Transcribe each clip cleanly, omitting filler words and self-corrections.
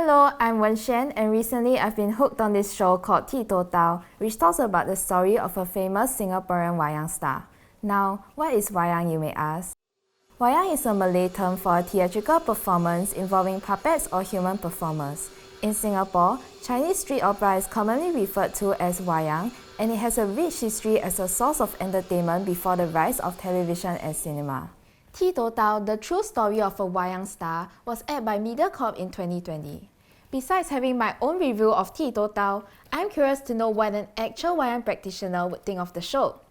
Hello, I'm Wenshan, and recently I've been hooked on this show called TiTouDao, which talks about the story of a famous Singaporean Wayang star. Now, what is Wayang, you may ask? Wayang is a Malay term for a theatrical performance involving puppets or human performers. In Singapore, Chinese street opera is commonly referred to as Wayang, and it has a rich history as a source of entertainment before the rise of television and cinema. TiTouDao, the true story of a Wayang star, was aired by MediaCorp in 2020. Besides having my own review of TiTouDao, I'm curious to know what an actual Wayang practitioner would think of the show.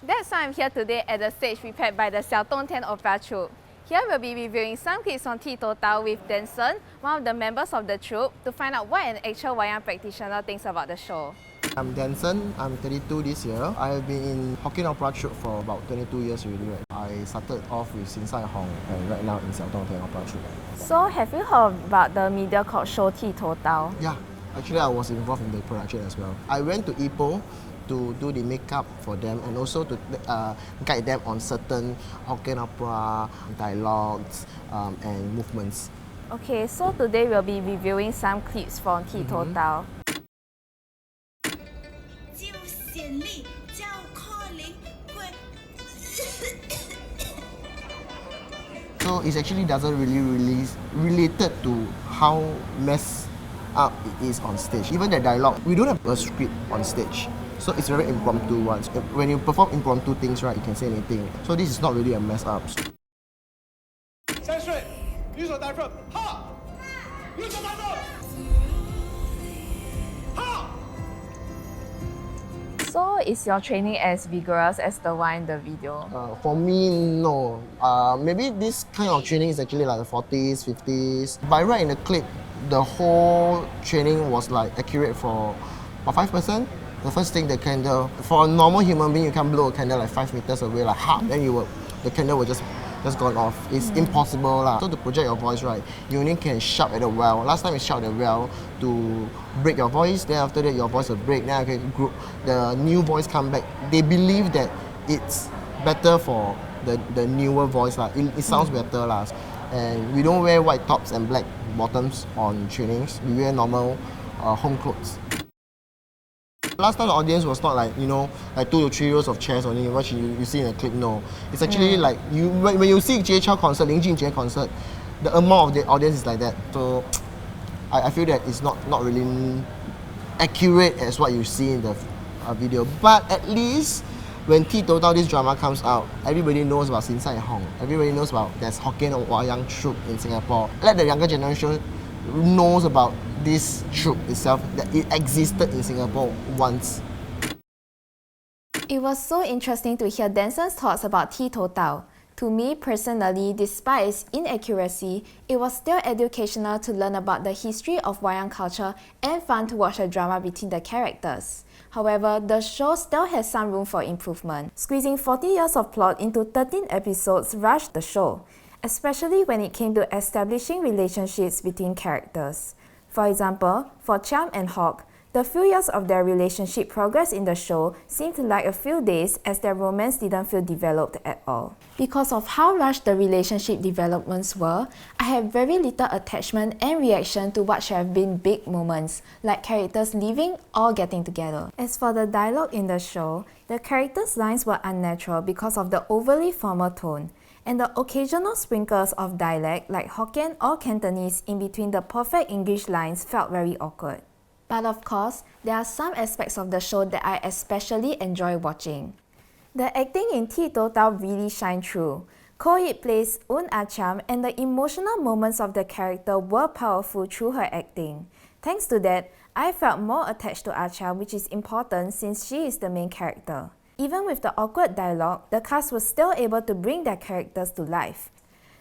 That's why I'm here today at the stage prepared by the Xiao Dong Tian Opera Troupe. Here we'll be reviewing some clips on TiTouDao with Denson, one of the members of the troupe, to find out what an actual Wayang practitioner thinks about the show. I'm Denson, I'm 32 this year. I've been in Hokkien Opera Troupe for about 22 years already. I started off with Hong and right now in Xiao Dong Tian Opera Troupe. So have you heard about the MediaCorp show TiTouDao? Yeah, actually I was involved in the production as well. I went to Ipoh to do the makeup for them and also to guide them on certain Hokkien opera dialogues and movements. Okay, so today we'll be reviewing some clips from TiTouDao. So it actually doesn't really related to how messed up it is on stage. Even the dialogue, we don't have a script on stage. So it's very impromptu ones. When you perform impromptu things, right, you can say anything. So this is not really a mess up. So is your training as vigorous as the one in the video? For me, no. Maybe this kind of training is actually like the 40s, 50s. But right in the clip, the whole training was like accurate for about 5%. The first thing, the candle, for a normal human being, you can blow a candle like 5 meters away, like then the candle will just gone off. It's impossible lah. So to project your voice, right, you only can shout at the well. Last time you shout at the well to break your voice, then after that your voice will break, then the new voice come back. They believe that it's better for the newer voice lah. It sounds better lah. And we don't wear white tops and black bottoms on trainings. We wear normal home clothes. Last time the audience was not like, like 2 to 3 rows of chairs only, what you see in a clip, no. It's actually like, when you see Jay Chou concert, Lin Jin Jie concert, the amount of the audience is like that. So I feel that it's not really accurate as what you see in the video. But at least when TiTouDao, this drama comes out, everybody knows about Hong. Everybody knows about there's Hokkien Wayang troupe in Singapore. Let the younger generation knows about this troupe itself, that it existed in Singapore once. It was so interesting to hear Denson's thoughts about TiTouDao. To me personally, despite its inaccuracy, it was still educational to learn about the history of Wayang culture and fun to watch the drama between the characters. However, the show still has some room for improvement. Squeezing 40 years of plot into 13 episodes rushed the show, especially when it came to establishing relationships between characters. For example, for Chiam and Hawk, the few years of their relationship progress in the show seemed like a few days as their romance didn't feel developed at all. Because of how rushed the relationship developments were, I had very little attachment and reaction to what should have been big moments, like characters leaving or getting together. As for the dialogue in the show, the characters' lines were unnatural because of the overly formal tone, and the occasional sprinkles of dialect like Hokkien or Cantonese in between the perfect English lines felt very awkward. But of course, there are some aspects of the show that I especially enjoy watching. The acting in TiTouDao really shined through. Ko-Yit plays Oon Ah Chiam, and the emotional moments of the character were powerful through her acting. Thanks to that, I felt more attached to Ah Chiam, which is important since she is the main character. Even with the awkward dialogue, the cast was still able to bring their characters to life.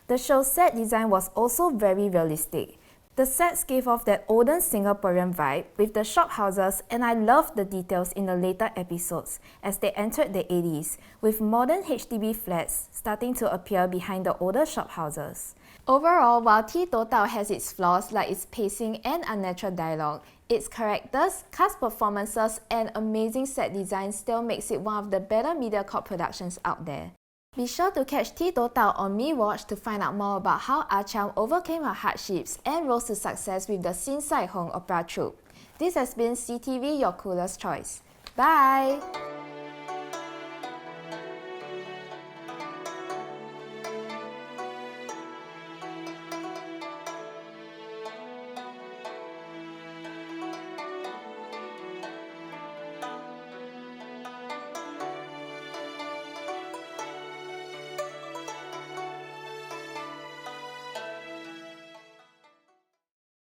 The show's set design was also very realistic. The sets gave off that olden Singaporean vibe with the shophouses, and I loved the details in the later episodes as they entered the 80s, with modern HDB flats starting to appear behind the older shophouses. Overall, while TiTouDao has its flaws like its pacing and unnatural dialogue, its characters, cast performances, and amazing set design still makes it one of the better MediaCorp productions out there. Be sure to catch TiTouDao on Me Watch to find out more about how Ah Chiam overcame her hardships and rose to success with the Sin Sai Hong Opera Troupe. This has been CTV, your coolest choice. Bye!